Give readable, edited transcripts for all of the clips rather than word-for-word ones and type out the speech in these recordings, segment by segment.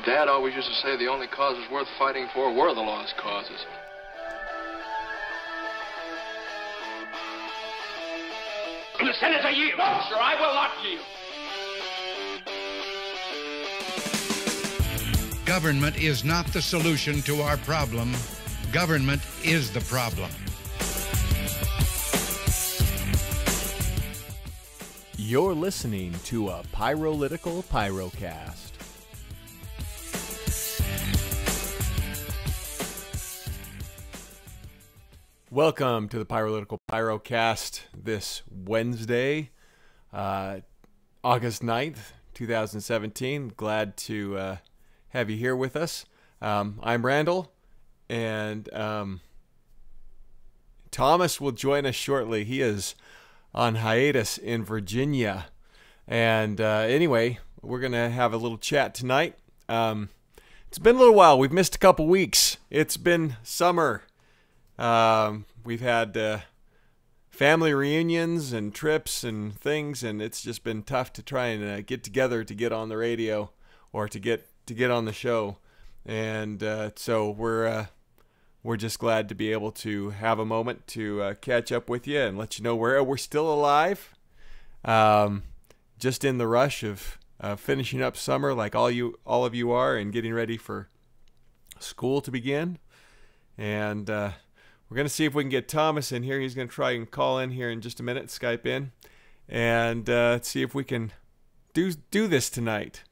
Dad always used to say the only causes worth fighting for were the lost causes. The Senator yields. No, sir, I will not yield. Government is not the solution to our problem. Government is the problem. You're listening to a Pyrolytical Pyrocast. Welcome to the Pyrolytical Pyrocast this Wednesday, August 9th, 2017. Glad to have you here with us. I'm Randall, and Thomas will join us shortly. He is on hiatus in Virginia. And anyway, we're going to have a little chat tonight. It's been a little while. We've missed a couple weeks. It's been summer. We've had family reunions and trips and things, and it's just been tough to try and get together to get on the radio or to get on the show. And so we're just glad to be able to have a moment to catch up with you and let you know we're still alive. Just in the rush of finishing up summer, like all of you are, and getting ready for school to begin. And we're going to see if we can get Thomas in here. He's going to try and call in here in just a minute, Skype in, and see if we can do this tonight.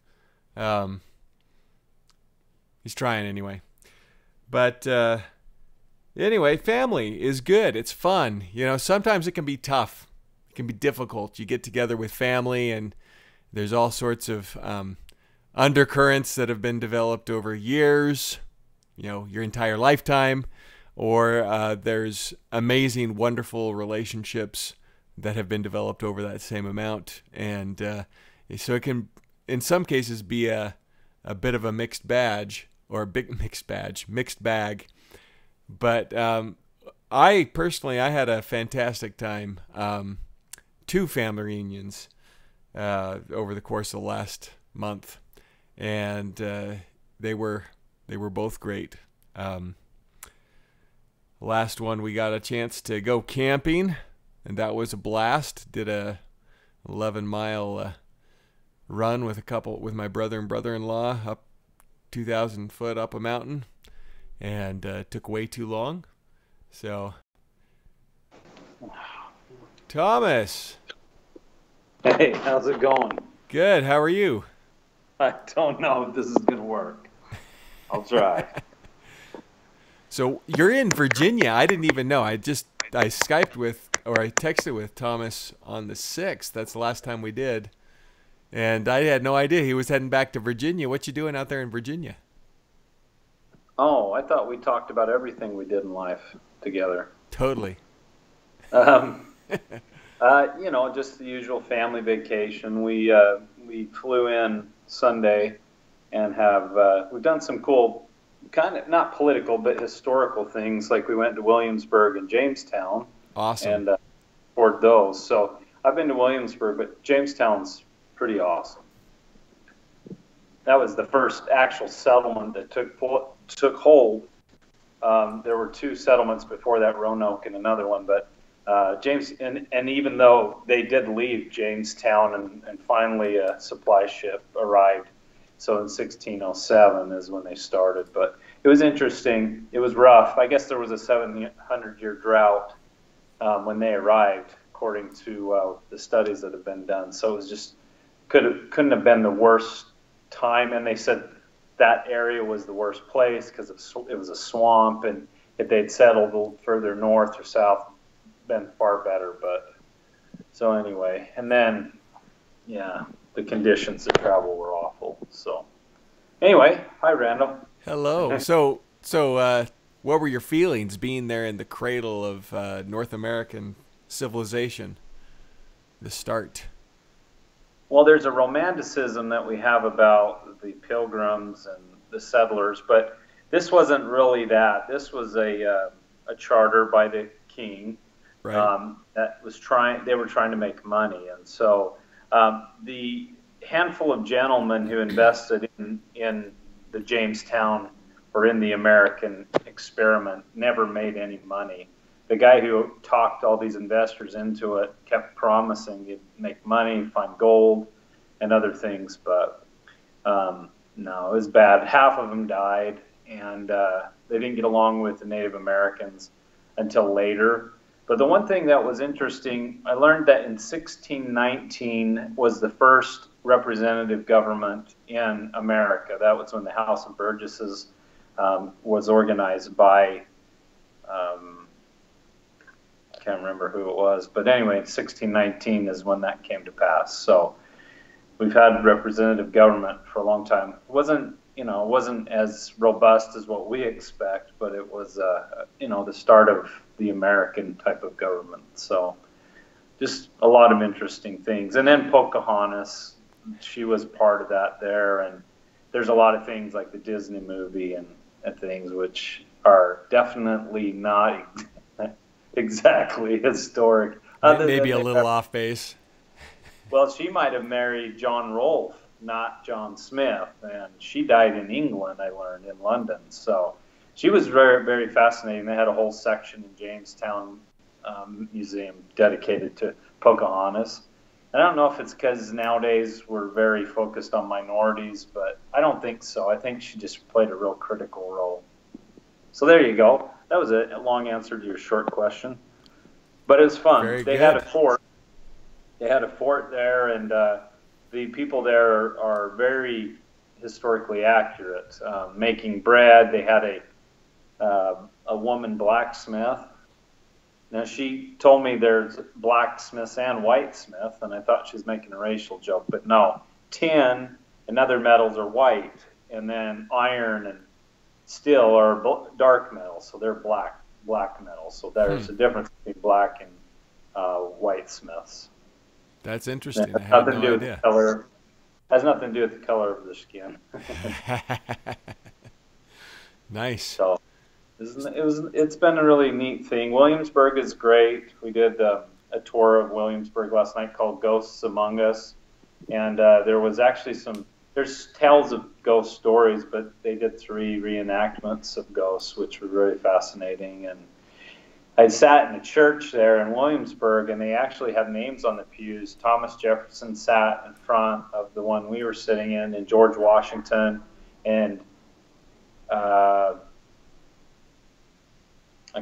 He's trying anyway. But anyway, family is good. It's fun. You know, sometimes it can be tough. It can be difficult. You get together with family, and there's all sorts of undercurrents that have been developed over years, you know, your entire lifetime. Or there's amazing, wonderful relationships that have been developed over that same amount. And so it can, in some cases, be a bit of a mixed bag, or a big mixed bag. But I personally had a fantastic time. 2 family reunions over the course of the last month. And they were both great. Last one, we got a chance to go camping, and that was a blast. Did a 11-mile run with my brother and brother-in-law up 2,000 foot up a mountain, and took way too long. So, Thomas. Hey, how's it going? Good. How are you? I don't know if this is gonna work. I'll try. So you're in Virginia. I didn't even know. I Skyped with, or I texted with Thomas on the 6th. That's the last time we did. And I had no idea he was heading back to Virginia. What you doing out there in Virginia? Oh, I thought we talked about everything we did in life together. Totally. You know, just the usual family vacation. We flew in Sunday and we've done some cool, kind of not political, but historical things. Like we went to Williamsburg and Jamestown. Awesome. And toured those. So I've been to Williamsburg, but Jamestown's pretty awesome. That was the first actual settlement that took hold. There were 2 settlements before that, Roanoke and another one, but and even though they did leave Jamestown and finally a supply ship arrived, so in 1607 is when they started. But it was interesting. It was rough. I guess there was a 700-year drought when they arrived, according to the studies that have been done. So it was just couldn't have been the worst time. And they said that area was the worst place because it was a swamp. And if they'd settled a little further north or south, been far better. But so anyway, and then the conditions of travel were awful. So anyway, hi Randall. Hello. So what were your feelings being there in the cradle of North American civilization, the start? Well, there's a romanticism that we have about the pilgrims and the settlers, but this wasn't really that. This was a charter by the king, right. They were trying to make money, and so the handful of gentlemen who invested in the Jamestown or in the American experiment never made any money. The guy who talked all these investors into it kept promising he'd make money, find gold, and other things, but no, it was bad. Half of them died, and they didn't get along with the Native Americans until later. But the one thing that was interesting, I learned that in 1619 was the first representative government in America. That was when the House of Burgesses was organized by, I can't remember who it was, but anyway, 1619 is when that came to pass. So we've had representative government for a long time. It wasn't as robust as what we expect, but it was, the start of the American type of government. So just a lot of interesting things. And then Pocahontas, she was part of that there. And there's a lot of things like the Disney movie and things which are definitely not exactly historic. Maybe a little off base. Well, she might have married John Rolfe, not John Smith, and she died in England, I learned, in London. So she was very, very fascinating. They had a whole section in Jamestown Museum dedicated to Pocahontas. I don't know if it's because nowadays we're very focused on minorities, but I don't think so. I think she just played a real critical role. So there you go. That was a long answer to your short question. But it was fun. Very they good. had a fort. They had a fort there, and the people there are very historically accurate. Making bread, they had a woman blacksmith. Now, she told me there's blacksmiths and whitesmith, and I thought she was making a racial joke, but no. Tin and other metals are white, and then iron and steel are dark metals, so they're black metals. So there's a difference between black and whitesmiths. That's interesting. It I has had nothing to no do with idea. the color. Has nothing to do with the color of the skin. Nice. So it's been a really neat thing. Williamsburg is great. We did a tour of Williamsburg last night called Ghosts Among Us, and there was actually there's tales of ghost stories, but they did 3 reenactments of ghosts, which were very fascinating. And I sat in a church there in Williamsburg, and they actually have names on the pews. Thomas Jefferson sat in front of the one we were sitting in, and George Washington, and I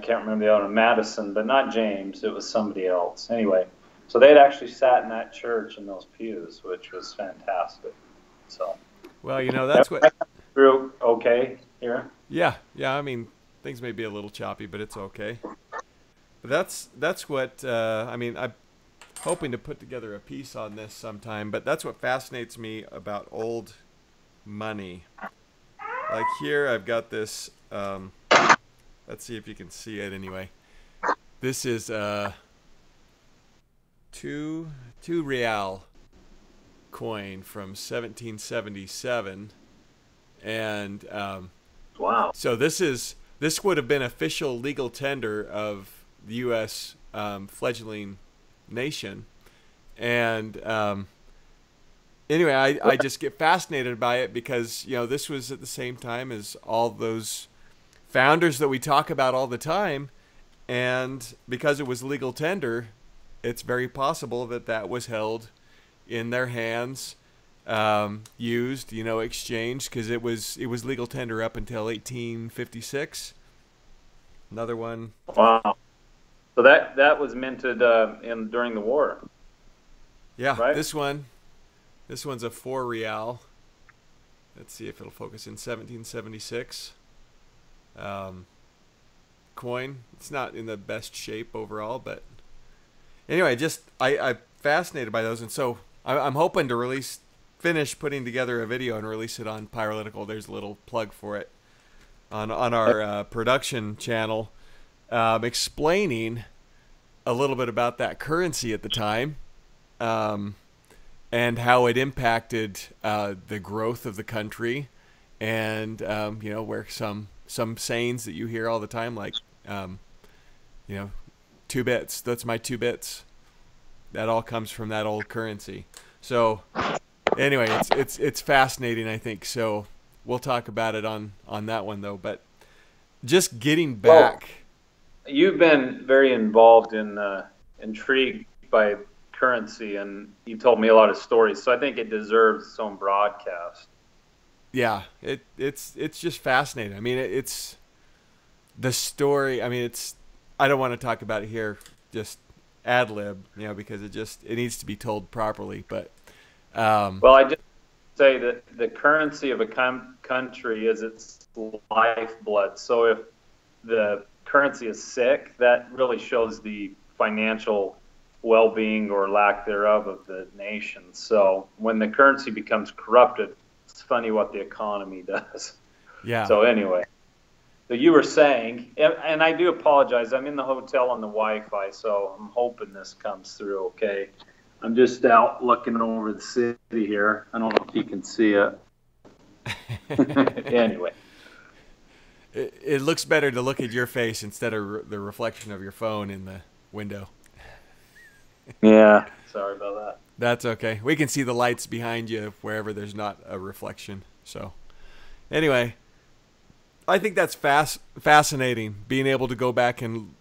can't remember the other one, Madison, but not James. It was somebody else. Anyway, so they'd actually sat in that church in those pews, which was fantastic. So, well, that's what. Through okay here. Yeah. I mean, things may be a little choppy, but it's okay. But that's what I'm hoping to put together a piece on this sometime. But that's what fascinates me about old money. Like here, I've got this. Let's see if you can see it anyway. This is two real coin from 1777, and wow. So this would have been official legal tender of the U.S. Fledgling nation, and anyway, I just get fascinated by it because this was at the same time as all those founders that we talk about all the time, and because it was legal tender, it's very possible that was held in their hands, used, exchanged, because it was legal tender up until 1856. Another one. Wow. So that was minted during the war. Yeah, right? This one's a 4 real. Let's see if it'll focus in 1776. Coin. It's not in the best shape overall, but anyway, I'm fascinated by those, and so I'm hoping to finish putting together a video and release it on Pyrolytical. There's a little plug for it on our production channel, explaining a little bit about that currency at the time, and how it impacted the growth of the country, and where some sayings that you hear all the time, like 2 bits. That's my 2 bits. That all comes from that old currency. So anyway, it's fascinating, I think. So we'll talk about it on that one though. But just getting back. Well, you've been very involved in intrigued by currency, and you told me a lot of stories, so I think it deserves its own broadcast. Yeah, it's just fascinating. I mean, it's the story. I mean, I don't want to talk about it here, just ad lib, because it needs to be told properly. But well, I just say that the currency of a country is its lifeblood. So if the currency is sick, that really shows the financial well-being or lack thereof of the nation. So when the currency becomes corrupted, it's funny what the economy does. Yeah. So anyway, so you were saying, and I do apologize, I'm in the hotel on the Wi-Fi, so I'm hoping this comes through okay. I'm just out looking over the city here. I don't know if you can see it. Anyway. It looks better to look at your face instead of the reflection of your phone in the window. Yeah, sorry about that. That's okay. We can see the lights behind you wherever there's not a reflection. So anyway, I think that's fascinating, being able to go back and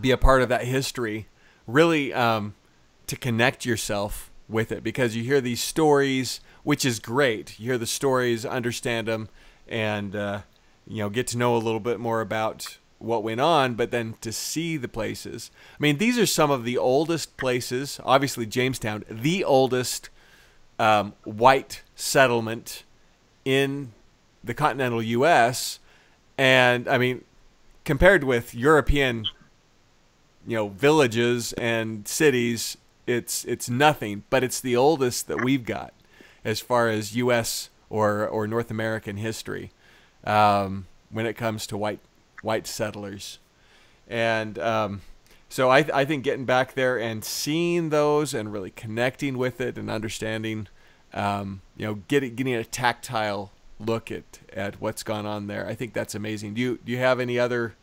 be a part of that history, really to connect yourself with it, because you hear these stories, which is great. You hear the stories, understand them, and get to know a little bit more about what went on, but then to see the places. I mean, these are some of the oldest places. Obviously, Jamestown, the oldest white settlement in the continental U.S. And I mean, compared with European, villages and cities, it's nothing. But it's the oldest that we've got as far as U.S. or North American history when it comes to white settlers. And so I think getting back there and seeing those and really connecting with it and understanding, getting a tactile look at what's gone on there, I think that's amazing. Do you have any other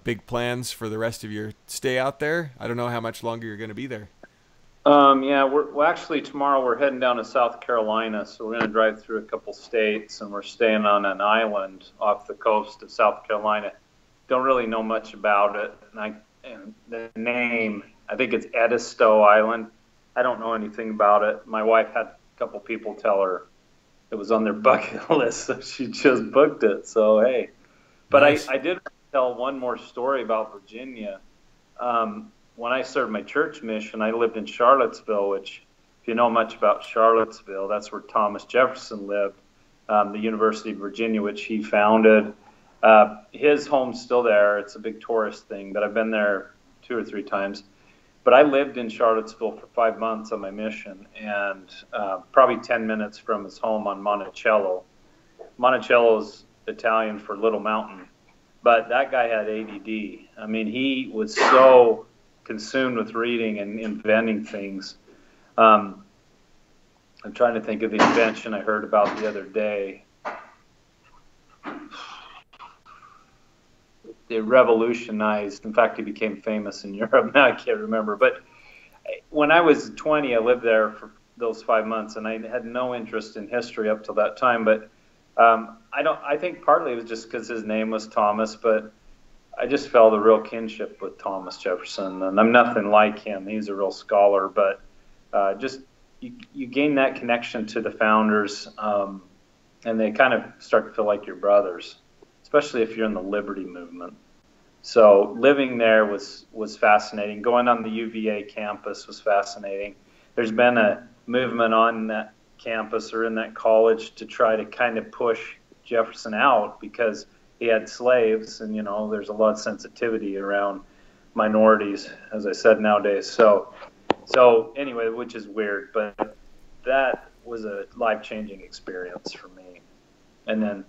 big plans for the rest of your stay out there? I don't know how much longer you're going to be there. Yeah, we're actually tomorrow we're heading down to South Carolina, so we're going to drive through a couple states, and we're staying on an island off the coast of South Carolina. Don't really know much about it, and the name, I think it's Edisto Island. I don't know anything about it. My wife had a couple people tell her it was on their bucket list, so she just booked it. So hey, but nice. I did tell one more story about Virginia. When I served my church mission, I lived in Charlottesville, which, if you know much about Charlottesville, that's where Thomas Jefferson lived, the University of Virginia, which he founded. His home's still there. It's a big tourist thing, but I've been there 2 or 3 times. But I lived in Charlottesville for 5 months on my mission, and probably 10 minutes from his home on Monticello. Monticello is Italian for Little Mountain, but that guy had ADD. I mean, he was so consumed with reading and inventing things. I'm trying to think of the invention I heard about the other day. They revolutionized. In fact, he became famous in Europe. Now I can't remember. But when I was 20, I lived there for those 5 months, and I had no interest in history up till that time. But I think partly it was just because his name was Thomas, but I just felt a real kinship with Thomas Jefferson, and I'm nothing like him. He's a real scholar, but just you gain that connection to the founders, and they kind of start to feel like your brothers, especially if you're in the liberty movement. So living there was fascinating. Going on the UVA campus was fascinating. There's been a movement on that campus or in that college to try to kind of push Jefferson out because he had slaves, and there's a lot of sensitivity around minorities, as I said, nowadays. So anyway, which is weird, but that was a life-changing experience for me. And then,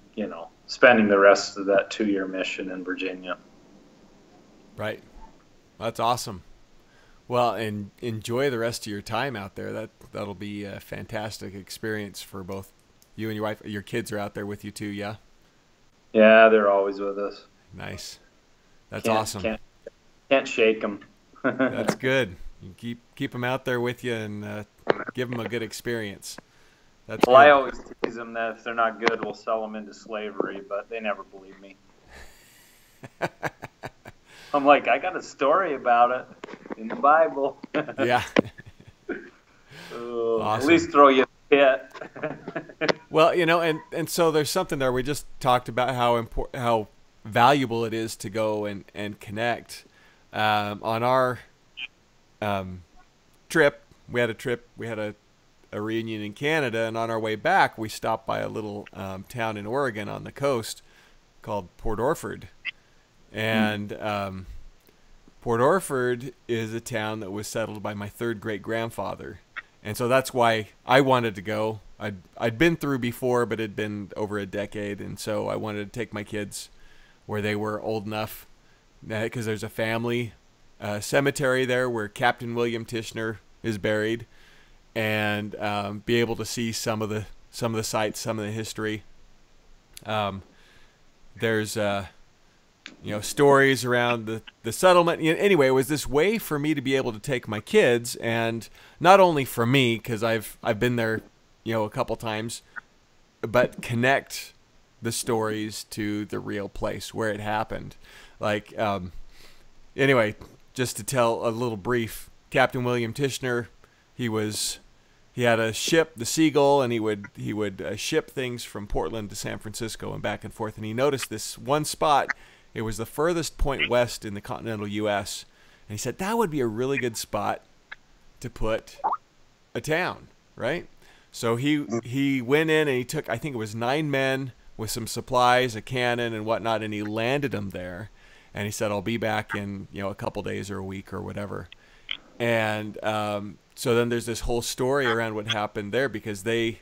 spending the rest of that 2-year mission in Virginia. Right. That's awesome. Well, and enjoy the rest of your time out there. That'll be a fantastic experience for both you and your wife. Your kids are out there with you too, yeah? Yeah, they're always with us. Nice. That's awesome. Can't shake them. That's good. You keep them out there with you and give them a good experience. That's well, good. I always tease them that if they're not good, we'll sell them into slavery, but they never believe me. I'm like, I got a story about it in the Bible. Yeah. At Awesome. least throw you a pit. Well, and so there's something there. We just talked about how valuable it is to go and connect. On our trip, we had a reunion in Canada, and on our way back, we stopped by a little town in Oregon on the coast called Port Orford. And Port Orford is a town that was settled by my third great-grandfather. And so that's why I wanted to go. I'd been through before, but it had been over a decade, and so I wanted to take my kids where they were old enough, because there's a family cemetery there where Captain William Tishner is buried, and be able to see some of the sites, some of the history. There's stories around the settlement. Anyway, it was this way for me to be able to take my kids, and not only for me, because I've been there, a couple times, but connect the stories to the real place where it happened. Like, anyway, just to tell a little brief, Captain William Tishner, he had a ship, the Seagull, and he would ship things from Portland to San Francisco and back and forth. And he noticed this one spot. It was the furthest point west in the continental U.S. And he said, that would be a really good spot to put a town, right? So he went in and he took, I think it was 9 men with some supplies, a cannon and whatnot, and he landed them there. And he said, I'll be back in, a couple days or a week or whatever. And so then there's this whole story around what happened there, because they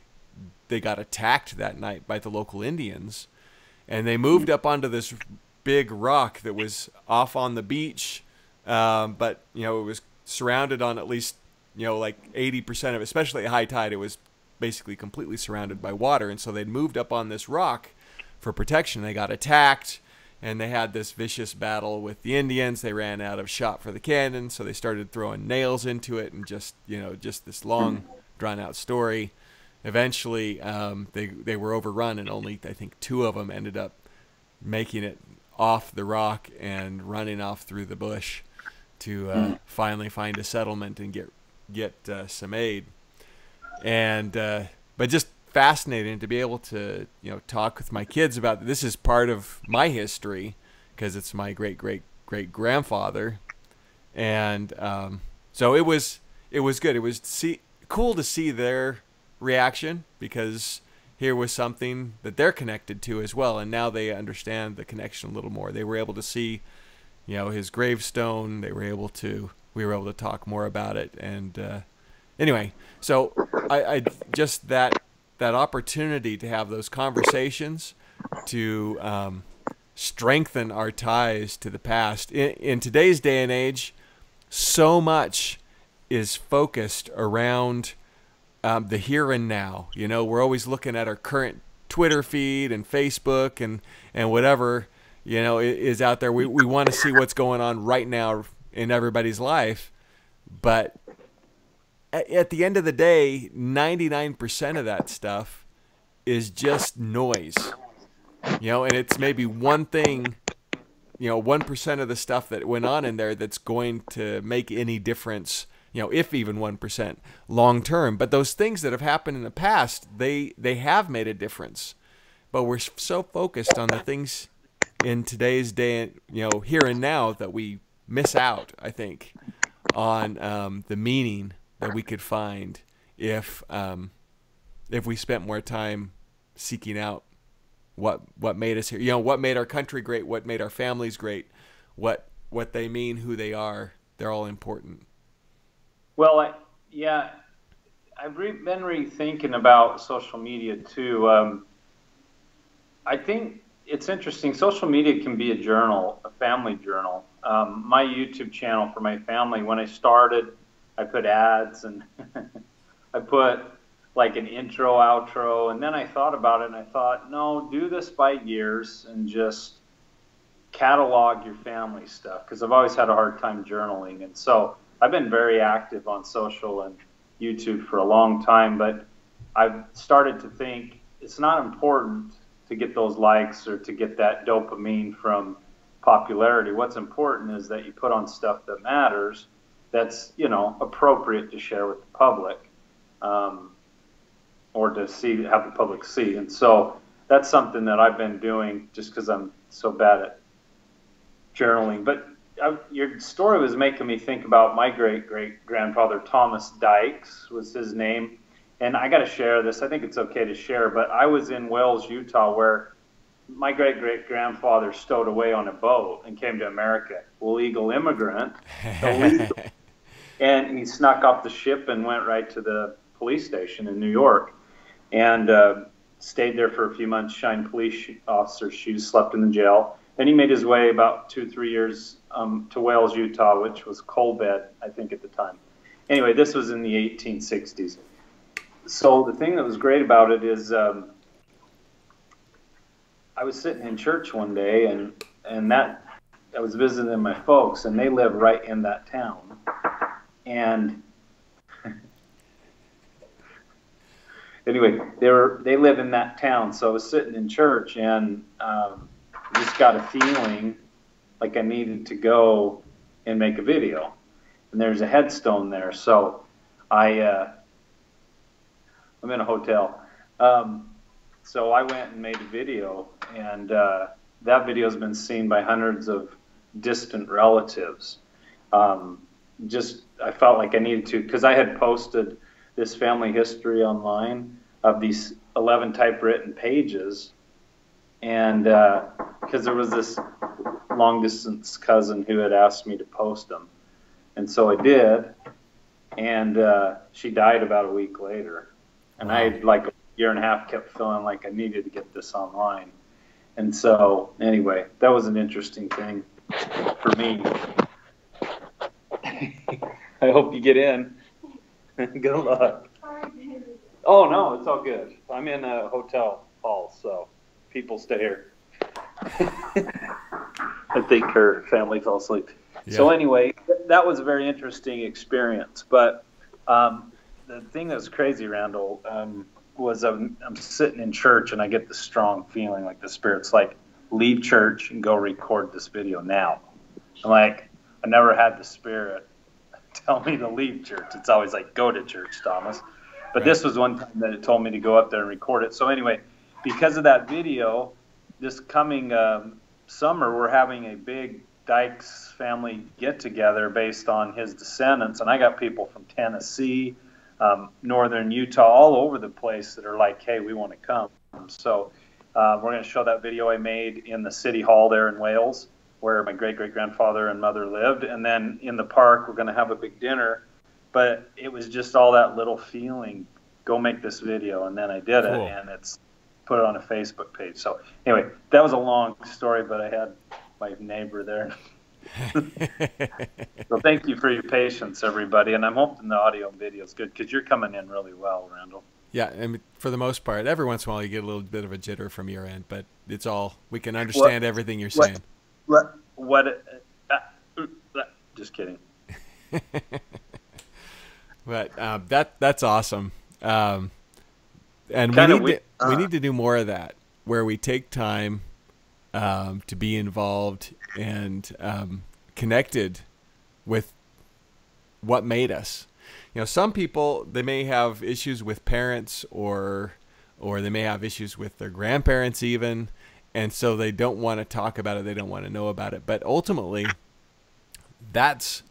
got attacked that night by the local Indians. And they moved up onto this big rock that was off on the beach, but it was surrounded on at least like 80% of it, especially at high tide. It was basically completely surrounded by water, and so they'd moved up on this rock for protection. They got attacked, and they had this vicious battle with the Indians. They ran out of shot for the cannon, so they started throwing nails into it, and just this long drawn out story. Eventually they were overrun, and only I think 2 of them ended up making it off the rock and running off through the bush to finally find a settlement and get some aid. And but just fascinating to be able to talk with my kids about this. Is part of my history because it's my great grandfather, and so it was good. It was cool to see their reaction, because here was something that they're connected to as well, and now they understand the connection a little more. They were able to see, his gravestone. We were able to talk more about it, and anyway, so I just that opportunity to have those conversations to strengthen our ties to the past. In today's day and age, so much is focused around the here and now. We're always looking at our current Twitter feed and Facebook and whatever, is out there. We want to see what's going on right now in everybody's life. But at the end of the day, 99% of that stuff is just noise, and it's maybe one thing, 1% of the stuff that went on in there that's going to make any difference, if even 1% long term. But those things that have happened in the past, they have made a difference. But we're so focused on the things in today's day, here and now, that we miss out, I think, on the meaning that we could find if we spent more time seeking out what made us here, what made our country great, what made our families great, what they mean, who they are. They're all important. Well, I've been rethinking about social media too. I think it's interesting. Social media can be a journal, a family journal. My YouTube channel for my family, when I started, I put ads and I put like an intro, outro, and then I thought about it and I thought, no, do this by years and just catalog your family stuff, because I've always had a hard time journaling. And so I've been very active on social and YouTube for a long time, but I've started to think it's not important to get those likes or to get that dopamine from popularity. What's important is that you put on stuff that matters, that's, you know, appropriate to share with the public, or to have the public see. And so that's something that I've been doing just because I'm so bad at journaling. But your story was making me think about my great-great-grandfather, Thomas Dykes was his name. And I got to share this. I think it's okay to share, but I was in Wales, Utah, where my great-great-grandfather stowed away on a boat and came to America. Legal immigrant. Illegal. And he snuck off the ship and went right to the police station in New York and stayed there for a few months, shined police officer's shoes, slept in the jail. Then he made his way about 2-3 years to Wales, Utah, which was coal bed, I think, at the time. Anyway, this was in the 1860s. So the thing that was great about it is I was sitting in church one day, and I was visiting my folks, and they live right in that town. And anyway, they live in that town. So I was sitting in church and just got a feeling like I needed to go and make a video. And there's a headstone there. So I'm in a hotel. So I went and made a video, and that video has been seen by hundreds of distant relatives. I felt like I needed to, because I had posted this family history online of these 11 typewritten pages, and because there was this long distance cousin who had asked me to post them, and so I did, and she died about a week later, and wow. I like a year and a half kept feeling like I needed to get this online, and so anyway, that was an interesting thing for me. I hope you get in. Good luck. Oh, no, it's all good. I'm in a hotel hall, so people stay here. I think her family fell asleep. Yeah. So anyway, that was a very interesting experience. But the thing that was crazy, Randall, was I'm sitting in church, and I get this strong feeling like the Spirit's like, leave church and go record this video now. I'm like, I never had the Spirit tell me to leave church. It's always like, go to church, Thomas. But right. This was one time that it told me to go up there and record it. So anyway, because of that video, this coming summer, we're having a big Dykes family get-together based on his descendants. And I got people from Tennessee, northern Utah, all over the place that are like, hey, we want to come. So we're going to show that video I made in the city hall there in Wales, where my great-great-grandfather and mother lived. And then in the park, we're going to have a big dinner. But it was just all that little feeling, go make this video. And then I did it, and it's put it on a Facebook page. So anyway, that was a long story, but I had my neighbor there. So thank you for your patience, everybody. And I'm hoping the audio and video is good, because you're coming in really well, Randall. Yeah, and for the most part, every once in a while you get a little bit of a jitter from your end, but it's all, we can understand everything you're saying. Just kidding. But that's awesome. And we need to do more of that, where we take time to be involved and connected with what made us. You know, some people, they may have issues with parents, or they may have issues with their grandparents even, and so they don't want to talk about it, they don't want to know about it. But ultimately, that's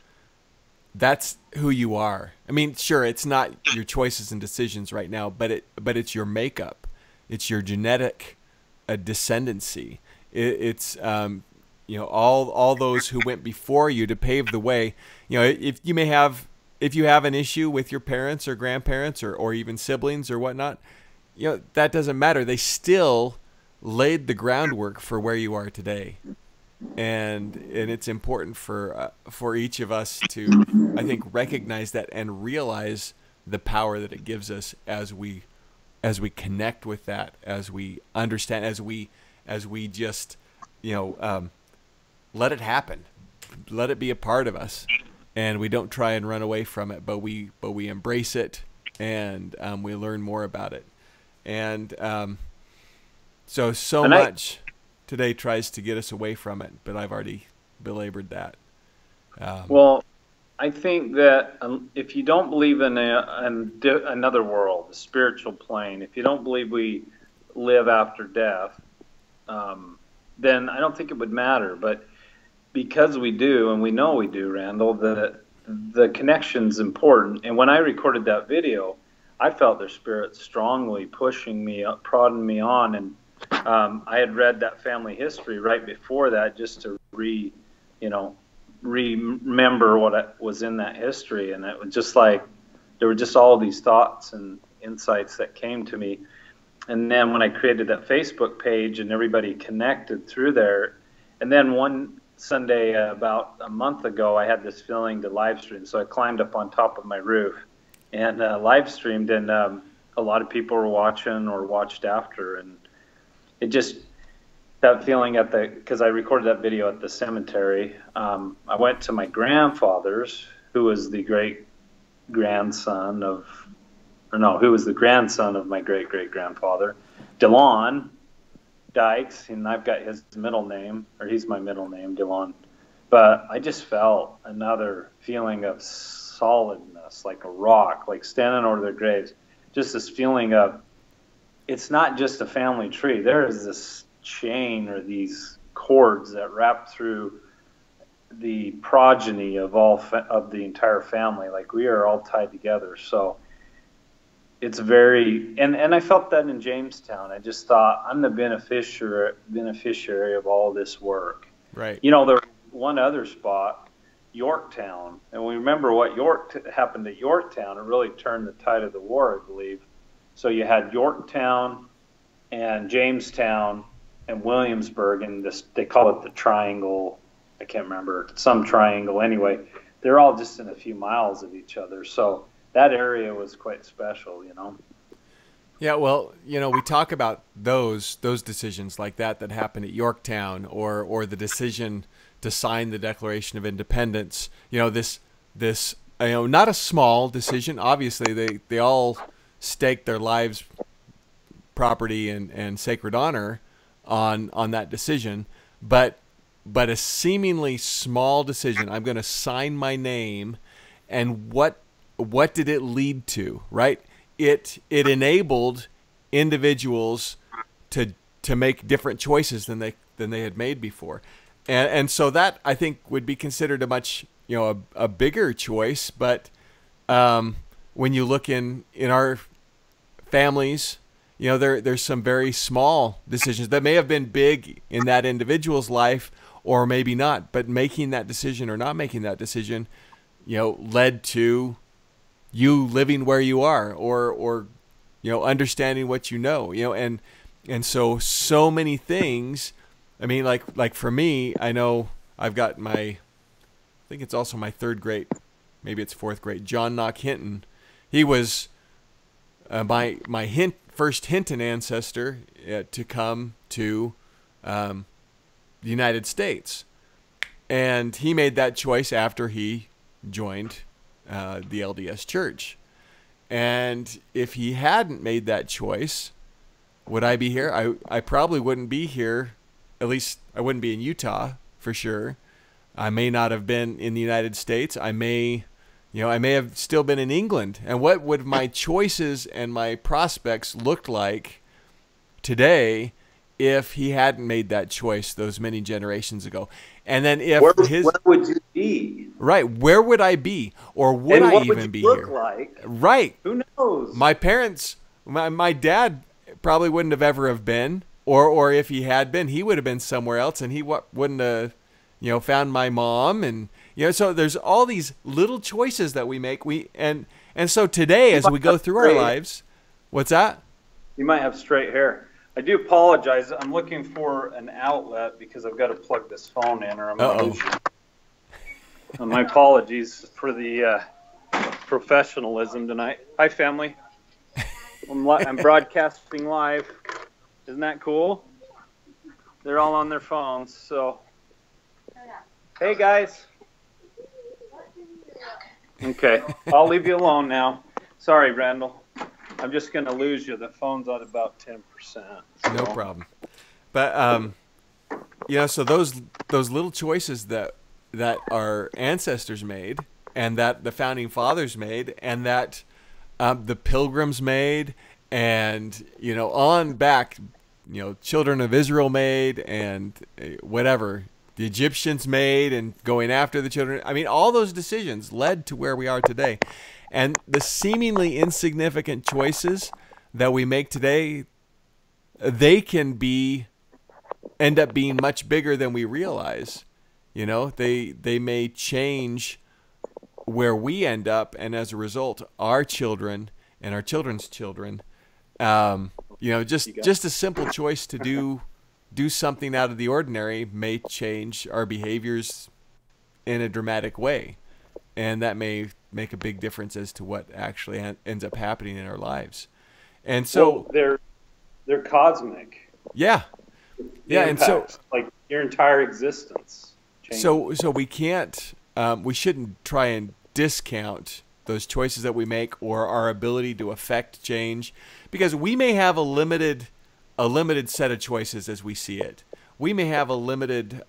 who you are. I mean, sure, it's not your choices and decisions right now, but it's your makeup. It's your genetic descendancy. It's you know, all those who went before you to pave the way. You know, if you have an issue with your parents or grandparents or even siblings or whatnot, you know, that doesn't matter. They still laid the groundwork for where you are today. And it's important for each of us to, I think, recognize that and realize the power that it gives us as we connect with that, as we understand, as we just, you know, let it happen, let it be a part of us, and we don't try and run away from it, but we embrace it and we learn more about it. And so much today tries to get us away from it, but I've already belabored that. Well, I think that if you don't believe in another world, a spiritual plane, if you don't believe we live after death, then I don't think it would matter. But because we do, and we know we do, Randall, the connection's important. And when I recorded that video, I felt their spirit strongly pushing me up, prodding me on. And I had read that family history right before that just to remember what was in that history. And it was just like, there were just all these thoughts and insights that came to me. And then when I created that Facebook page and everybody connected through there, and then one Sunday about a month ago, I had this feeling to live stream. So I climbed up on top of my roof and live streamed, and a lot of people were watching or watched after. And it just, that feeling because I recorded that video at the cemetery. I went to my grandfather's, who was the grandson of my great-great-grandfather, DeLon Dykes, and I've got his middle name, or he's my middle name, DeLon. But I just felt another feeling of solidness, like a rock, like standing over their graves. Just this feeling of, it's not just a family tree. There is this chain or these cords that wrap through the progeny of of the entire family. Like, we are all tied together. So it's very, and I felt that in Jamestown. I just thought, I'm the beneficiary of all this work. Right. You know, there's one other spot, Yorktown, and we remember what happened at Yorktown. It really turned the tide of the war, I believe. So you had Yorktown and Jamestown and Williamsburg, and they call it the triangle. I can't remember, some triangle anyway. They're all just in a few miles of each other. So that area was quite special, you know. Yeah, well, you know, we talk about those decisions like that happened at Yorktown, or the decision to sign the Declaration of Independence. You know, this not a small decision. Obviously, they all staked their lives, property, and sacred honor on that decision, but a seemingly small decision. I'm going to sign my name, and what did it lead to? Right? It enabled individuals to make different choices than they had made before, and so that, I think, would be considered a much, you know, a bigger choice. But when you look in our families, you know, there's some very small decisions that may have been big in that individual's life, or maybe not. But making that decision or not making that decision, you know, led to you living where you are, or you know, understanding what you know, and so many things. I mean, like for me, I know I've got I think it's also my third grade, maybe it's fourth grade, John Knock Hinton. He was my first Hinton ancestor to come to the United States, and he made that choice after he joined the LDS Church. And if he hadn't made that choice, would I be here? I probably wouldn't be here. At least I wouldn't be in Utah for sure. I may not have been in the United States. I may have still been in England. And what would my choices and my prospects look like today if he hadn't made that choice those many generations ago? And then where would you be? Right, where would I be? Or would I even be here? What would you look like? Right. Who knows? My parents, my dad probably wouldn't have ever have been, or if he had been, he would have been somewhere else, and he wouldn't have, you know, found my mom. And, you know, so there's all these little choices that we make. And so today, as we go through our lives, what's that? You might have straight hair. I do apologize. I'm looking for an outlet because I've got to plug this phone in, or I'm going to lose you. My apologies for the professionalism tonight. Hi, family. I'm broadcasting live. Isn't that cool? They're all on their phones, so. Hey, guys. Okay, I'll leave you alone now. Sorry, Randall. I'm just going to lose you. The phone's at about 10%. So. No problem. But so those little choices that our ancestors made, and that the founding fathers made, and that the Pilgrims made, and on back, children of Israel made, and whatever the Egyptians made, and going after the children. I mean, all those decisions led to where we are today. And the seemingly insignificant choices that we make today, they can end up being much bigger than we realize. They may change where we end up, and as a result, our children and our children's children, just a simple choice to do something out of the ordinary may change our behaviors in a dramatic way, and that may make a big difference as to what actually ends up happening in our lives. And so they're cosmic. Yeah. Yeah, impact, and so like your entire existence changes. So we can't we shouldn't try and discount those choices that we make or our ability to affect change, because we may have a limited set of choices as we see it. We may have a limited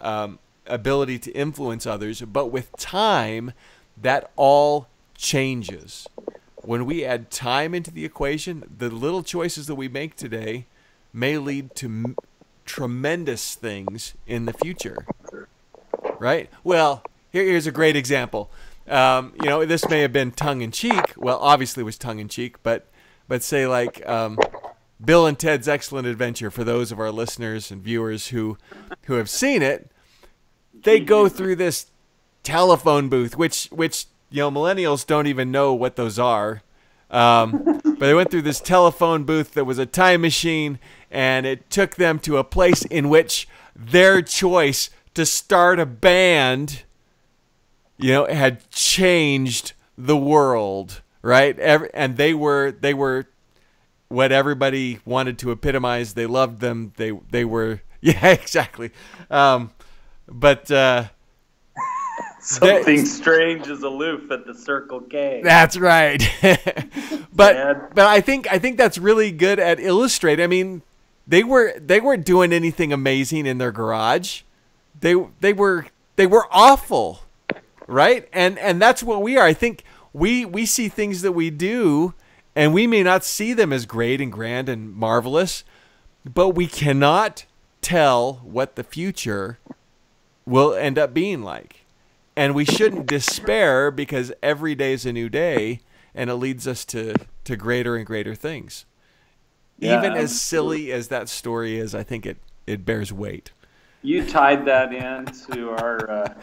ability to influence others, but with time, that all changes. When we add time into the equation, the little choices that we make today may lead to tremendous things in the future, right? Well, here's a great example. This may have been tongue-in-cheek. Well, obviously it was tongue-in-cheek, but say like Bill and Ted's Excellent Adventure, for those of our listeners and viewers who have seen it, they go through this telephone booth, which millennials don't even know what those are. But they went through this telephone booth that was a time machine, and it took them to a place in which their choice to start a band, had changed the world, right? And they were what everybody wanted to epitomize. They loved them. They were, yeah, exactly. Something strange is aloof at the Circle K. That's right. but I think that's really good at illustrating. I mean, they weren't doing anything amazing in their garage. They were awful, right? And that's what we are. I think we see things that we do, and we may not see them as great and grand and marvelous, but we cannot tell what the future will end up being like. And we shouldn't despair, because every day is a new day, and it leads us to greater and greater things. Yeah, even as silly as that story is, I think it bears weight. You tied that into our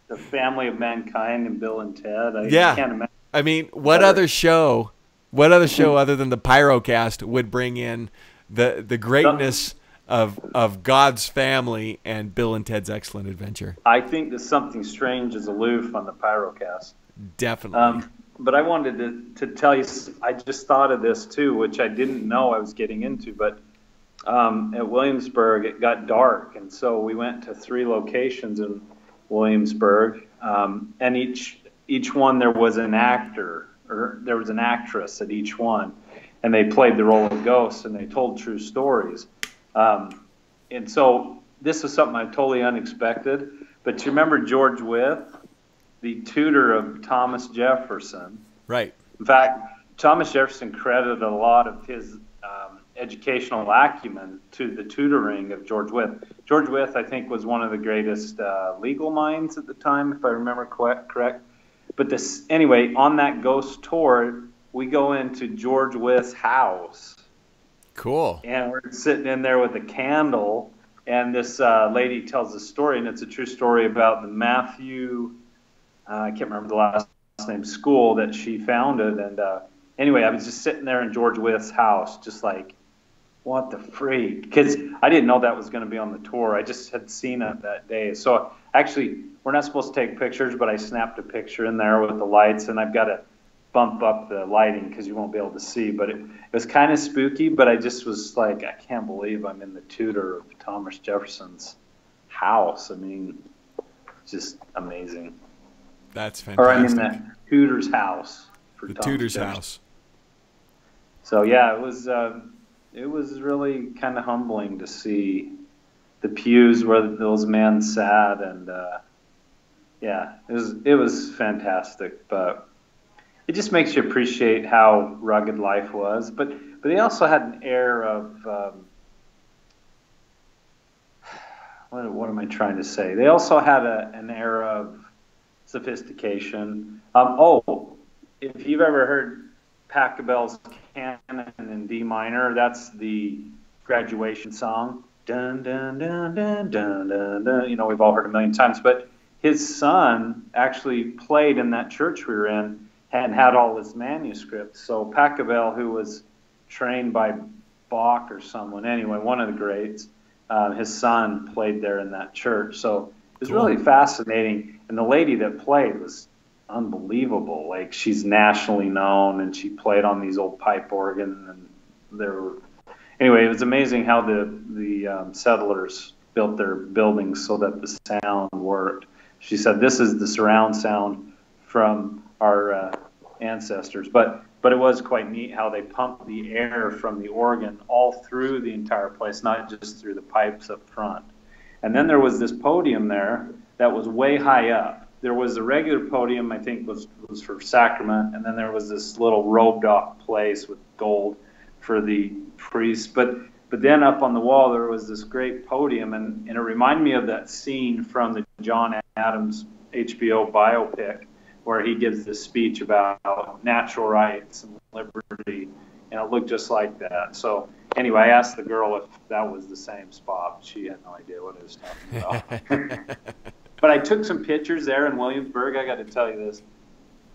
the Family of Mankind and Bill and Ted. I can't imagine. I mean, what other show other than the Pyrocast would bring in the greatness of God's Family and Bill and Ted's Excellent Adventure? I think that Something Strange is aloof on the Pyrocast. Definitely. But I wanted to tell you, I just thought of this too, which I didn't know I was getting into. But at Williamsburg, it got dark, and so we went to 3 locations in Williamsburg, and each one there was an actor, or there was an actress at each one, and they played the role of ghosts, and they told true stories. And so this was something I totally unexpected. But you remember George Wythe, the tutor of Thomas Jefferson? Right. In fact, Thomas Jefferson credited a lot of his educational acumen to the tutoring of George Wythe. George Wythe, I think, was one of the greatest legal minds at the time, if I remember correct. But anyway, on that ghost tour, we go into George Wythe's house. Cool. And we're sitting in there with a candle, and this lady tells a story, and it's a true story about the Matthew, I can't remember the last name, school that she founded. And anyway, I was just sitting there in George Wythe's house, just like, what the freak? Because I didn't know that was going to be on the tour. I just had seen it that day. So actually, we're not supposed to take pictures, but I snapped a picture in there with the lights, and I've got to bump up the lighting because you won't be able to see. But it was kind of spooky, but I just was like, I can't believe I'm in the tutor of Thomas Jefferson's house. I mean, just amazing. That's fantastic. Or I mean the tutor's house. The tutor's house. So yeah, it was really kind of humbling to see the pews where those men sat, and yeah, it was fantastic. But it just makes you appreciate how rugged life was. But they also had an air of what am I trying to say? They also had an air of sophistication. If you've ever heard Pachelbel's Canon in D minor, that's the graduation song. Dun dun dun dun dun dun dun. You know, we've all heard it a million times. But his son actually played in that church we were in and had all his manuscripts. So Pachelbel, who was trained by Bach or someone, anyway, one of the greats, his son played there in that church. So it was really fascinating. And the lady that played was unbelievable. Like, she's nationally known, and she played on these old pipe organ. And anyway, it was amazing how the settlers built their buildings so that the sound worked. She said, this is the surround sound from our ancestors. But it was quite neat how they pumped the air from the organ all through the entire place, not just through the pipes up front. And then there was this podium there that was way high up. There was a regular podium, I think was for sacrament, and then there was this little robed off place with gold for the priests. But then up on the wall there was this great podium, and it reminded me of that scene from the John Adams HBO biopic, where he gives this speech about natural rights and liberty, and it looked just like that. So anyway, I asked the girl if that was the same spot. She had no idea what I was talking about. But I took some pictures there in Williamsburg. I got to tell you this.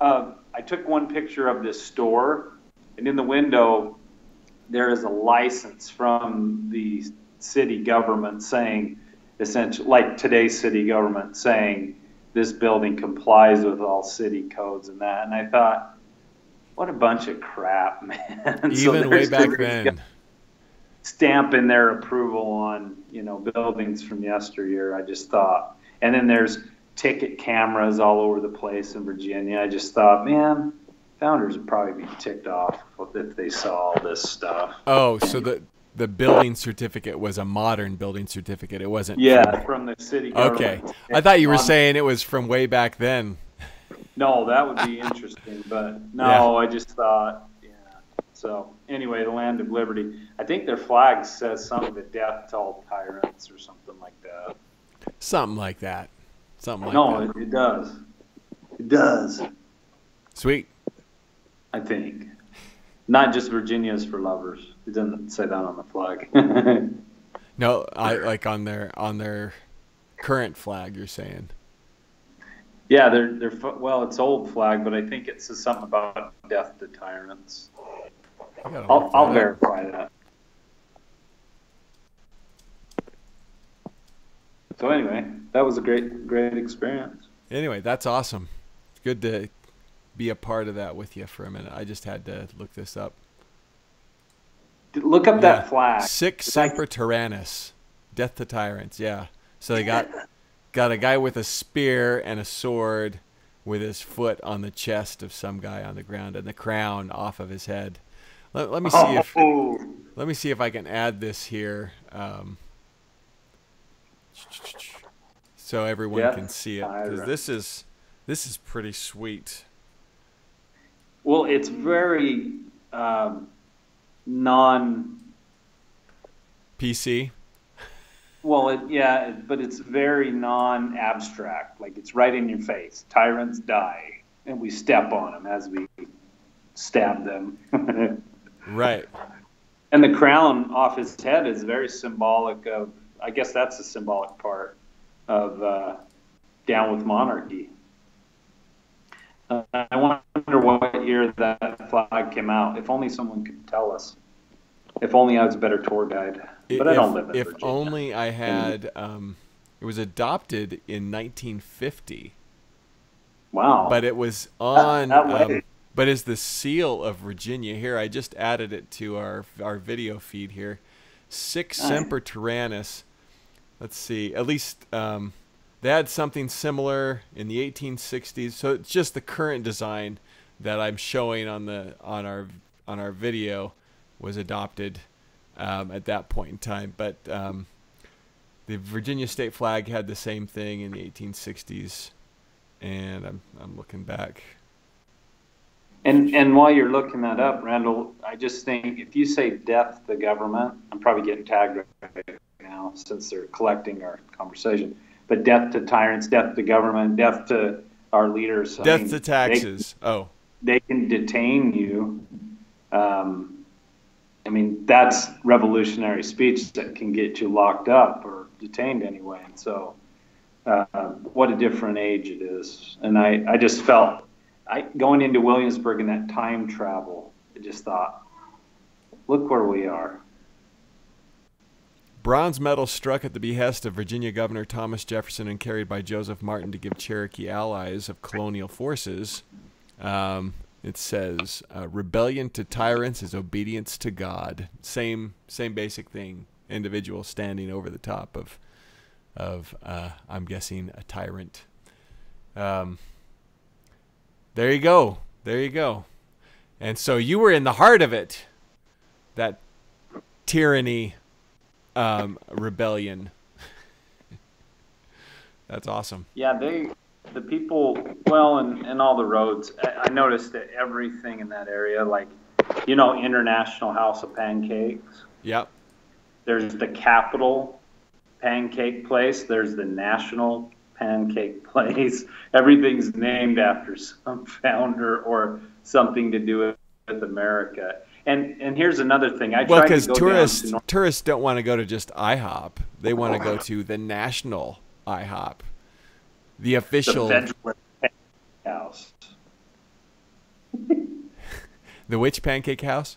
I took one picture of this store, and in the window there is a license from the city government saying, essentially, like today's city government saying, this building complies with all city codes and that. And I thought, what a bunch of crap, man. Even way back then. Stamping their approval on, buildings from yesteryear, I just thought. And then there's ticket cameras all over the place in Virginia. I just thought, man, founders would probably be ticked off if they saw all this stuff. Oh, so the building certificate was a modern building certificate. It wasn't. Yeah, from the city government. Okay. I thought you were saying it was from way back then. No, that would be interesting, but no, yeah. I just thought, yeah. So anyway, the land of liberty. I think their flag says something to death to all tyrants or something like that. Something like that. No, it does. It does. Sweet. I think. Not just Virginia's for lovers. It doesn't say that on the flag. No, I like on their current flag. You're saying? Yeah, well, it's old flag, but I think it says something about death to tyrants. I'll verify that. So anyway, that was a great experience. Anyway, that's awesome. It's good to be a part of that with you for a minute. I just had to look this up. Look up that flag. Sic semper tyrannis, death to tyrants. Yeah. So they got a guy with a spear and a sword with his foot on the chest of some guy on the ground and the crown off of his head. Let me see if I can add this here. So everyone can see it, because this is pretty sweet. Well, it's very non PC. Well, but it's very non-abstract. Like, it's right in your face. Tyrants die, and we step on them as we stab them. Right. And the crown off his head is very symbolic of, I guess that's the symbolic part of Down with Monarchy. I wonder what year that flag came out. If only someone could tell us. If only I was a better tour guide. But I don't live in Virginia. If only I had. It was adopted in 1950. Wow. But it was on. But is the seal of Virginia here? I just added it to our video feed here. Sic semper tyrannis. Let's see. At least they had something similar in the 1860s. So it's just the current design that I'm showing on our video was adopted at that point in time. But the Virginia state flag had the same thing in the 1860s, and I'm looking back. And while you're looking that up, Randall, I just think if you say death to government, I'm probably getting tagged right now since they're collecting our conversation. But death to tyrants, death to government, death to our leaders. Death to taxes. They can detain you. I mean, that's revolutionary speech that can get you locked up or detained anyway. And so what a different age it is. And I just felt, going into Williamsburg in that time travel, I just thought, look where we are. Bronze medal struck at the behest of Virginia Governor Thomas Jefferson and carried by Joseph Martin to give Cherokee allies of colonial forces. It says, rebellion to tyrants is obedience to God. Same basic thing. Individual standing over the top of I'm guessing, a tyrant. There you go. There you go. And so you were in the heart of it. That tyranny rebellion. That's awesome. Yeah, the people, well, and all the roads, I noticed that everything in that area, like, International House of Pancakes. Yep. There's the Capitol Pancake Place. There's the National Pancake Place. Everything's named after some founder or something to do with America. And here's another thing. Well, because tourists don't want to go to just IHOP. They want to go to the National IHOP. The official. The Federalist Pancake House. The which pancake house?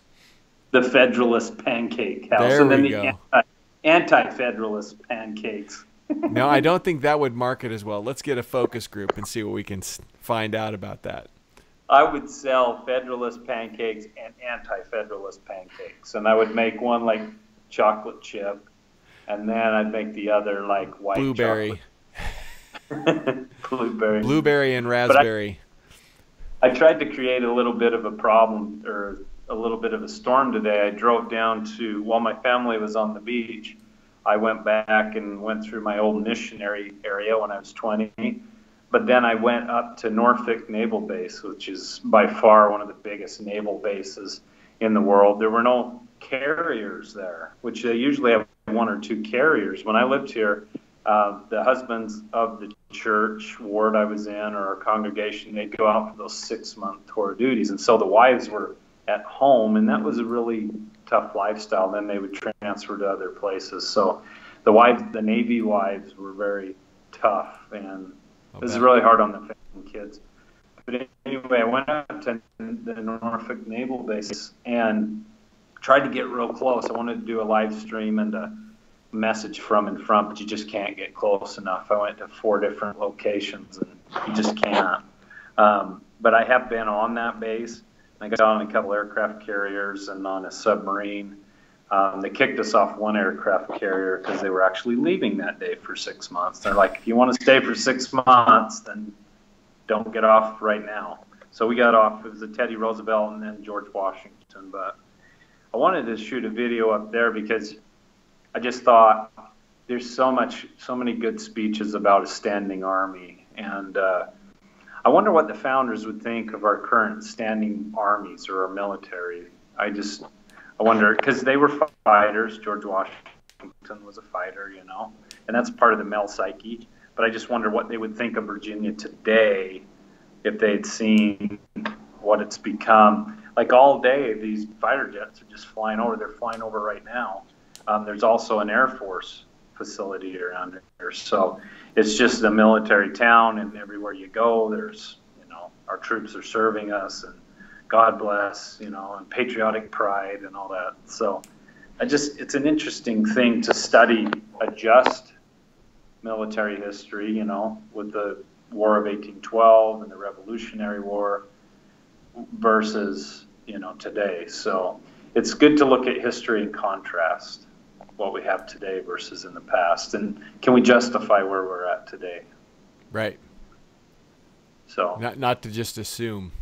The Federalist Pancake House. There we go. Anti-Federalist Pancakes. No, I don't think that would market as well. Let's get a focus group and see what we can find out about that. I would sell Federalist pancakes and anti-Federalist pancakes. And I would make one like chocolate chip, and then I'd make the other like white blueberry. chocolate. Blueberry and raspberry. I tried to create a little bit of a problem or a little bit of a storm today. I drove down to, while my family was on the beach, I went back and went through my old missionary area when I was 20. But then I went up to Norfolk Naval Base, which is by far one of the biggest naval bases in the world. There were no carriers there, which they usually have one or two carriers. When I lived here, the husbands of the church ward I was in, or our congregation, they'd go out for those 6-month tour duties. And so the wives were at home, and that was a really tough lifestyle. Then they would transfer to other places. So the Navy wives were very tough, and this is really hard on the family and kids. But anyway, I went up to the Norfolk Naval Base and tried to get real close. I wanted to do a live stream and a message from in front, but you just can't get close enough. I went to 4 different locations, and you just can't. But I have been on that base. I got on a couple aircraft carriers and on a submarine. They kicked us off one aircraft carrier because they were actually leaving that day for 6 months. They're like, if you want to stay for 6 months, then don't get off right now. So we got off. It was a Teddy Roosevelt and then George Washington. But I wanted to shoot a video up there because I just thought there's so many good speeches about a standing army. And I wonder what the founders would think of our current standing armies or our military. I wonder, because they were fighters. George Washington was a fighter, and that's part of the male psyche. But I just wonder what they would think of Virginia today if they'd seen what it's become. Like all day, these fighter jets are just flying over. They're flying over right now. There's also an Air Force facility around here. So it's just a military town, and everywhere you go, there's, our troops are serving us, and God bless, and patriotic pride and all that. So it's an interesting thing to study a just military history, with the War of 1812 and the Revolutionary War versus, today. So it's good to look at history in contrast, what we have today versus in the past. And can we justify where we're at today? Right. So not to just assume.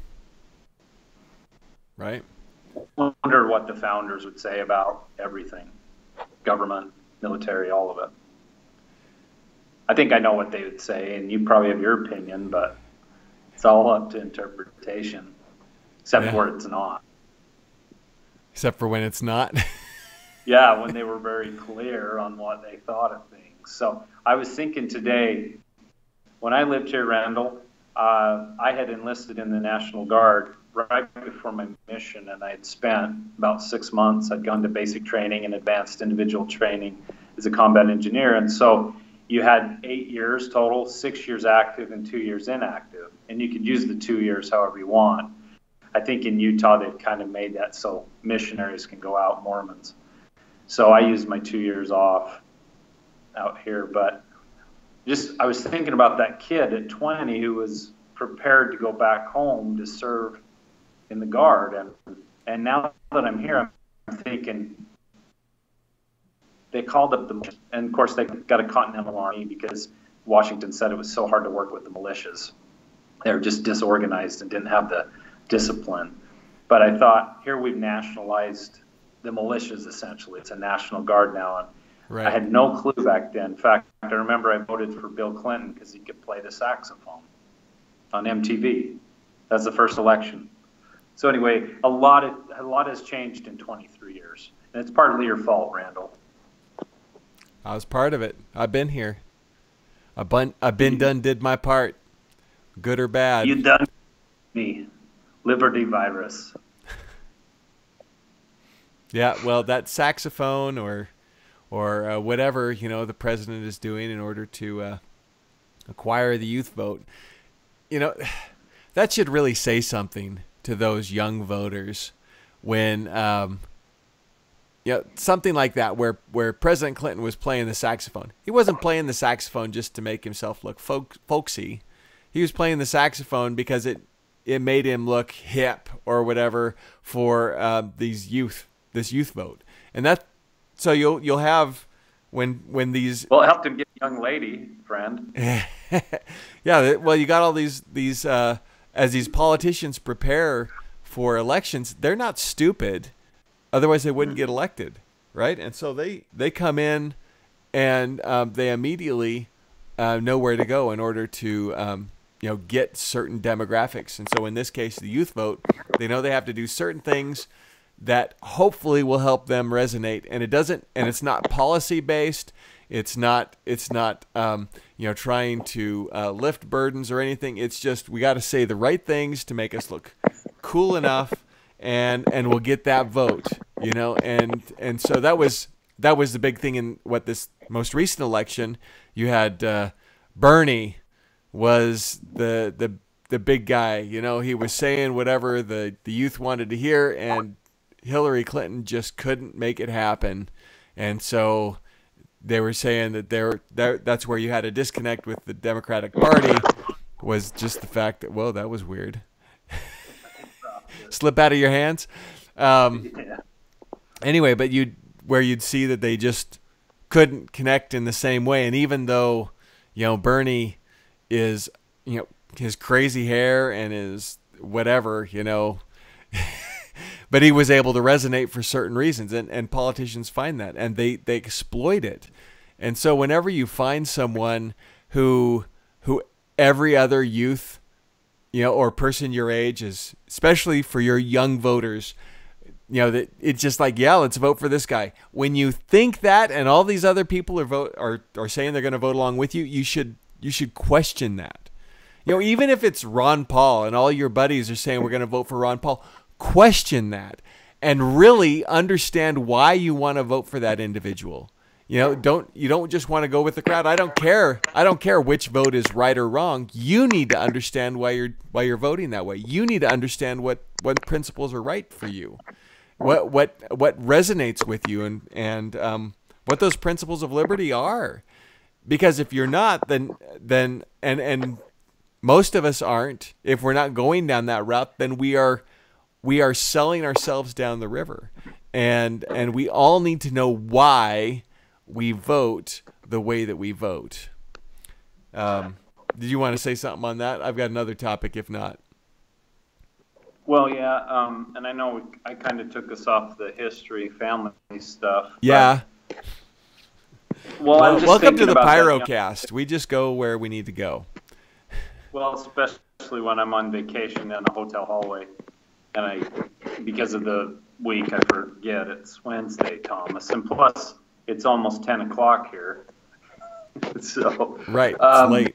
Right? wonder what the founders would say about everything, government, military, all of it. I think I know what they would say, and you probably have your opinion, but it's all up to interpretation, except for it's not. Except for when it's not. Yeah, when they were very clear on what they thought of things. So I was thinking today, when I lived here, Randall, I had enlisted in the National Guard right before my mission, and I had spent about 6 months. I'd gone to basic training and advanced individual training as a combat engineer. And so you had 8 years total, 6 years active and 2 years inactive. And you could use the 2 years however you want. I think in Utah, they've kind of made that so missionaries can go out, Mormons. So I used my 2 years off out here. But I was thinking about that kid at 20 who was prepared to go back home to serve in the Guard. And now that I'm here, I'm thinking they called up the, and of course they got a Continental Army because Washington said it was so hard to work with the militias. They were just disorganized and didn't have the discipline. But I thought, here we've nationalized the militias essentially. It's a National Guard now. And Right. I had no clue back then. In fact, I remember I voted for Bill Clinton because he could play the saxophone on MTV. That's the first election. So anyway, a lot has changed in 23 years. And it's partly your fault, Randall. I was part of it. I've been here. I've been done, did my part. Good or bad. You done me. Liberty virus. Yeah, well, that saxophone or whatever, the president is doing in order to acquire the youth vote, that should really say something to those young voters when, something like that where President Clinton was playing the saxophone. He wasn't playing the saxophone just to make himself look folksy. He was playing the saxophone because it made him look hip or whatever for this youth vote. And that, so you'll have when these, well, it helped him get a young lady friend. Yeah, well, you got all these as these politicians prepare for elections, they're not stupid, otherwise they wouldn't get elected, right? And so they come in and they immediately know where to go in order to get certain demographics. And so in this case, the youth vote, they know they have to do certain things that hopefully will help them resonate. And it's not policy based. It's not trying to lift burdens or anything. It's just, we got to say the right things to make us look cool enough, and we'll get that vote, and so that was the big thing in what this most recent election. You had Bernie was the big guy. He was saying whatever the youth wanted to hear, and Hillary Clinton just couldn't make it happen. And so they were saying that that's where you had a disconnect with the Democratic Party, was just the fact that, well, that was weird. Slip out of your hands. Anyway, but you'd see that they just couldn't connect in the same way. And even though, Bernie is, his crazy hair and his whatever, but he was able to resonate for certain reasons, and politicians find that, and they exploit it. And so whenever you find someone who every other youth, or person your age is, especially for your young voters, that it's just like, yeah, let's vote for this guy. When you think that, and all these other people are saying they're going to vote along with you, you should question that. Even if it's Ron Paul and all your buddies are saying we're going to vote for Ron Paul, question that and really understand why you want to vote for that individual. You don't just want to go with the crowd. I don't care which vote is right or wrong. You need to understand why you're voting that way. You need to understand what principles are right for you, what resonates with you, and what those principles of liberty are. Because if you're not, then most of us aren't. If we're not going down that route, then we are selling ourselves down the river, and we all need to know why we vote the way that we vote. Did you want to say something on that? I've got another topic, if not. Well, yeah, and I know I kind of took us off the history, family stuff. Yeah. Well, I'm just welcome to the thinking about Pyrocast. We just go where we need to go. Well, especially when I'm on vacation in a hotel hallway, and because of the week, I forget it's Wednesday, Thomas, and plus it's almost 10 o'clock here. So right, it's late.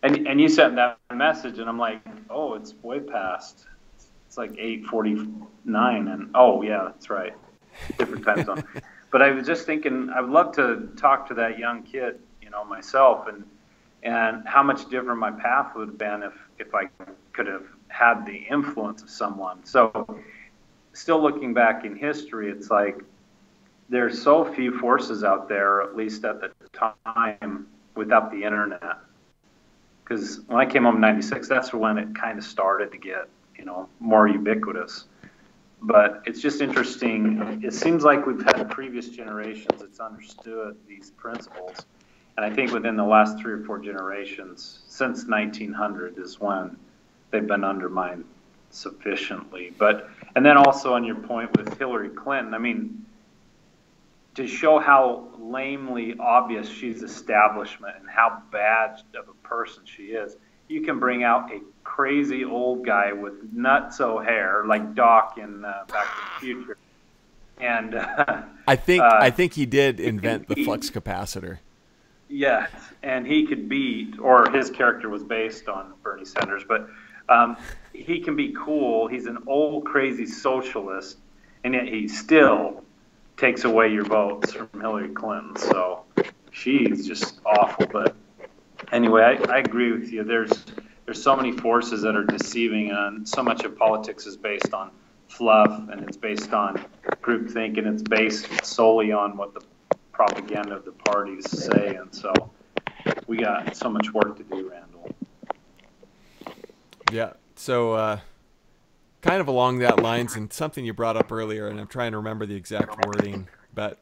And you sent that message, and I'm like, oh, it's way past. It's like 8:49, and oh yeah, that's right, different time zone. But I was just thinking, I would love to talk to that young kid, myself, and how much different my path would have been if I could have had the influence of someone. So, still looking back in history, it's like there's so few forces out there, at least at the time, without the internet. Because when I came home in '96, that's when it kind of started to get, more ubiquitous. But it's just interesting. It seems like we've had previous generations that's understood these principles. And I think within the last 3 or 4 generations, since 1900 is when they've been undermined sufficiently. And then also on your point with Hillary Clinton, I mean, to show how lamely obvious she's establishment and how bad of a person she is, you can bring out a crazy old guy with nutso hair like Doc in Back to the Future. And I think he did invent the flux capacitor. Yes, and he could beat, or his character was based on Bernie Sanders, but he can be cool. He's an old crazy socialist, and yet he still takes away your votes from Hillary Clinton. So she's just awful. But anyway, I agree with you. There's so many forces that are deceiving, and so much of politics is based on fluff, and it's based on groupthink, and it's based solely on what the propaganda of the parties say. And so we got so much work to do, Randall. Yeah. So kind of along that lines, and something you brought up earlier, and I'm trying to remember the exact wording, but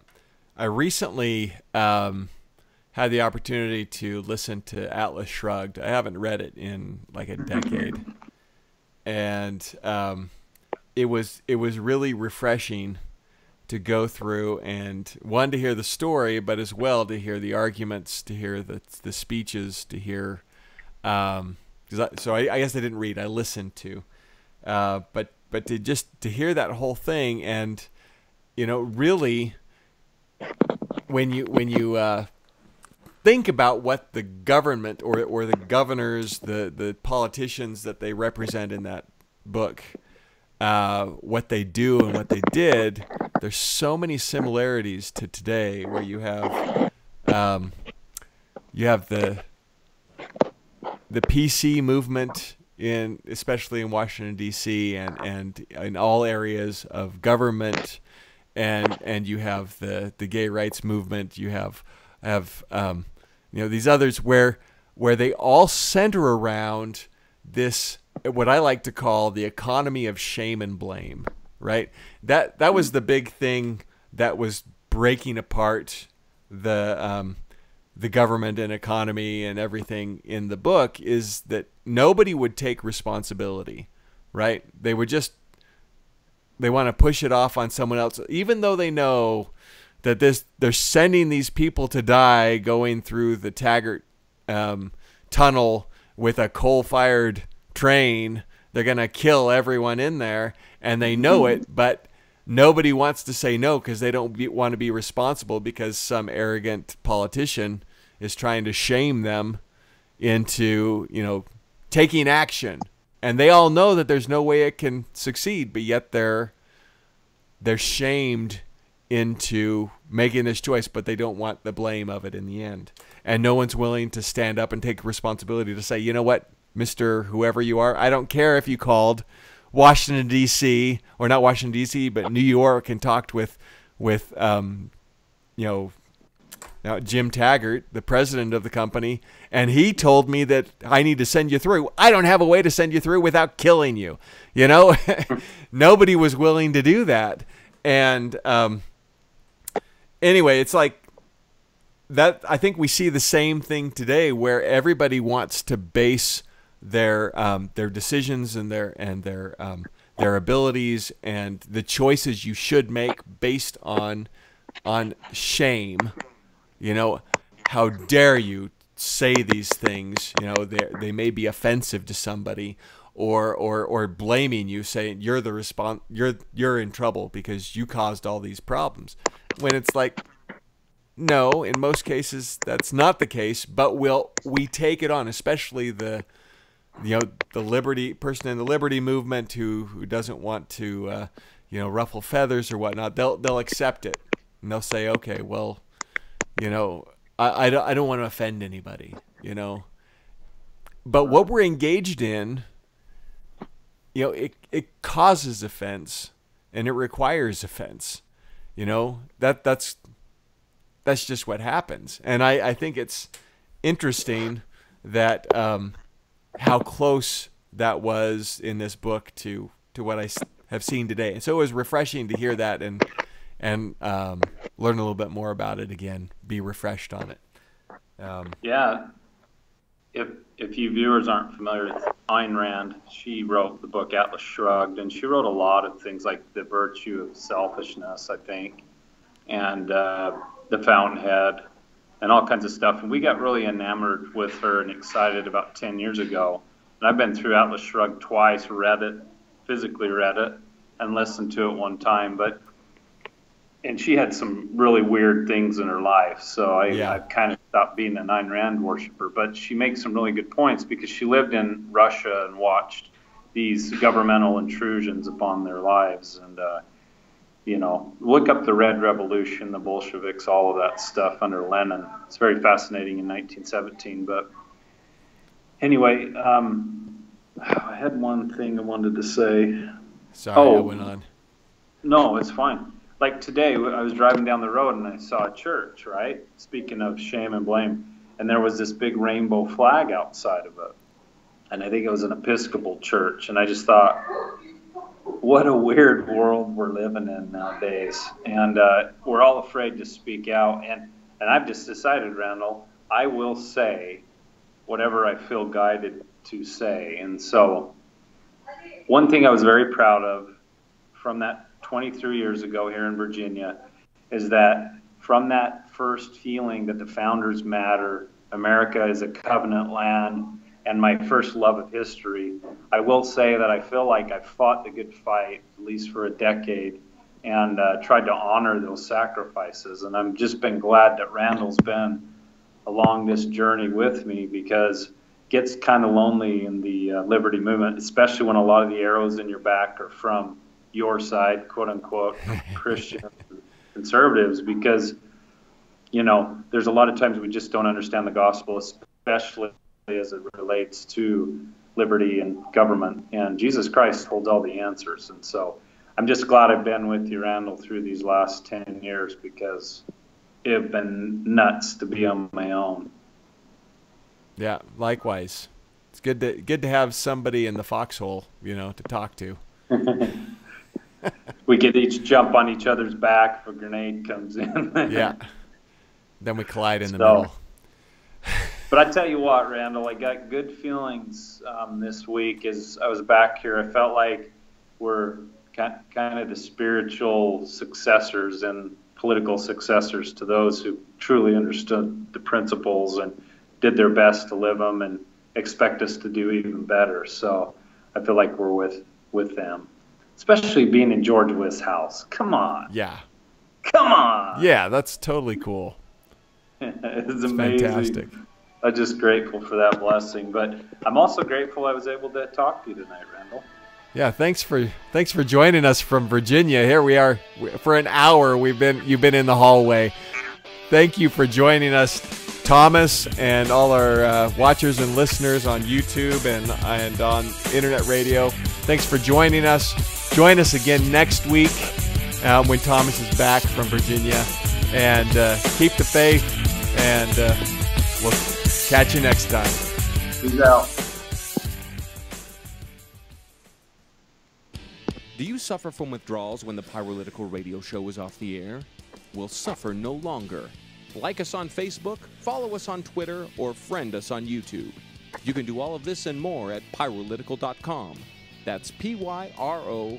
I recently had the opportunity to listen to Atlas Shrugged. I haven't read it in like a decade, and it was really refreshing to go through, and one, to hear the story, but as well to hear the arguments, to hear the speeches, to hear so I guess I didn't read, I listened to, but to hear that whole thing, and really when you think about what the government or the governors, the politicians that they represent in that book, what they do and what they did, there's so many similarities to today, where you have the PC movement especially in Washington D.C. and in all areas of government, and you have the gay rights movement. You have these others where they all center around this, what I like to call the economy of shame and blame, right? That was the big thing that was breaking apart the government and economy and everything in the book, is that nobody would take responsibility, right? They want to push it off on someone else, even though they know that they're sending these people to die going through the Taggart tunnel with a coal-fired train. They're going to kill everyone in there, and they know it, but nobody wants to say no because they don't want to be responsible, because some arrogant politician is trying to shame them into, taking action. And they all know that there's no way it can succeed, but yet they're shamed into making this choice, but they don't want the blame of it in the end. And no one's willing to stand up and take responsibility to say, you know what, Mr. Whoever you are, I don't care if you called Washington, D.C., or not Washington, D.C., but New York, and talked with now Jim Taggart, the president of the company, and he told me that I need to send you through. I don't have a way to send you through without killing you. Nobody was willing to do that. And anyway, it's like that. I think we see the same thing today, where everybody wants to base their decisions and their their abilities and the choices you should make based on shame. You know, how dare you say these things? You know, they may be offensive to somebody, or blaming you, saying you're the you're in trouble because you caused all these problems. When it's like, no, in most cases that's not the case, but we take it on, especially the liberty person in the liberty movement who doesn't want to ruffle feathers or whatnot. They'll accept it, and they'll say, okay, well, I don't want to offend anybody, but what we're engaged in, it causes offense, and it requires offense. That's just what happens. And I think it's interesting that how close that was in this book to what I have seen today. And so it was refreshing to hear that and learn a little bit more about it again, be refreshed on it. Yeah. If you viewers aren't familiar with Ayn Rand, she wrote the book Atlas Shrugged, and she wrote a lot of things like The Virtue of Selfishness, I think, and The Fountainhead, and all kinds of stuff. And we got really enamored with her and excited about 10 years ago. And I've been through Atlas Shrugged twice, physically read it, and listened to it one time. And she had some really weird things in her life, so I kind of stopped being an Ayn Rand worshiper. But she makes some really good points because she lived in Russia and watched these governmental intrusions upon their lives. And, look up the Red Revolution, the Bolsheviks, all of that stuff under Lenin. It's very fascinating in 1917. But anyway, I had one thing I wanted to say. Sorry, I went on. No, it's fine. Like today, I was driving down the road and I saw a church, right? Speaking of shame and blame. And there was this big rainbow flag outside of it. And I think it was an Episcopal church. And I just thought, what a weird world we're living in nowadays. And we're all afraid to speak out. And I've just decided, Randall, I will say whatever I feel guided to say. And so one thing I was very proud of from that 23 years ago here in Virginia is that from that first feeling that the founders matter, America is a covenant land, and my first love of history, I will say that I feel like I fought the good fight, at least for a decade, and tried to honor those sacrifices. And I've just been glad that Randall's been along this journey with me, because it gets kind of lonely in the liberty movement, especially when a lot of the arrows in your back are from your side, quote unquote, Christian conservatives, because, there's a lot of times we just don't understand the gospel, especially as it relates to liberty and government. And Jesus Christ holds all the answers. And so I'm just glad I've been with you, Randall, through these last 10 years, because it's been nuts to be on my own. Yeah, likewise. It's good to have somebody in the foxhole, to talk to. We could each jump on each other's back if a grenade comes in. Yeah. Then we collide in the middle. But I tell you what, Randall, I got good feelings this week as I was back here. I felt like we're kind of the spiritual successors and political successors to those who truly understood the principles and did their best to live them and expect us to do even better. So I feel like we're with them. Especially being in George Wist's house. Come on. Yeah. Come on. Yeah, that's totally cool. It's amazing. Fantastic. I'm just grateful for that blessing. But I'm also grateful I was able to talk to you tonight, Randall. Yeah, thanks for joining us from Virginia. Here we are for an hour. You've been in the hallway. Thank you for joining us, Thomas, and all our watchers and listeners on YouTube and on internet radio. Thanks for joining us. Join us again next week when Thomas is back from Virginia. And keep the faith, and we'll catch you next time. Peace out. Do you suffer from withdrawals when the Pyrolytical Radio Show is off the air? We'll suffer no longer. Like us on Facebook, follow us on Twitter, or friend us on YouTube. You can do all of this and more at pyrolytical.com. That's Pyrolitical.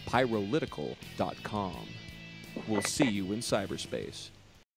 Pyrolitical.com. We'll see you in cyberspace.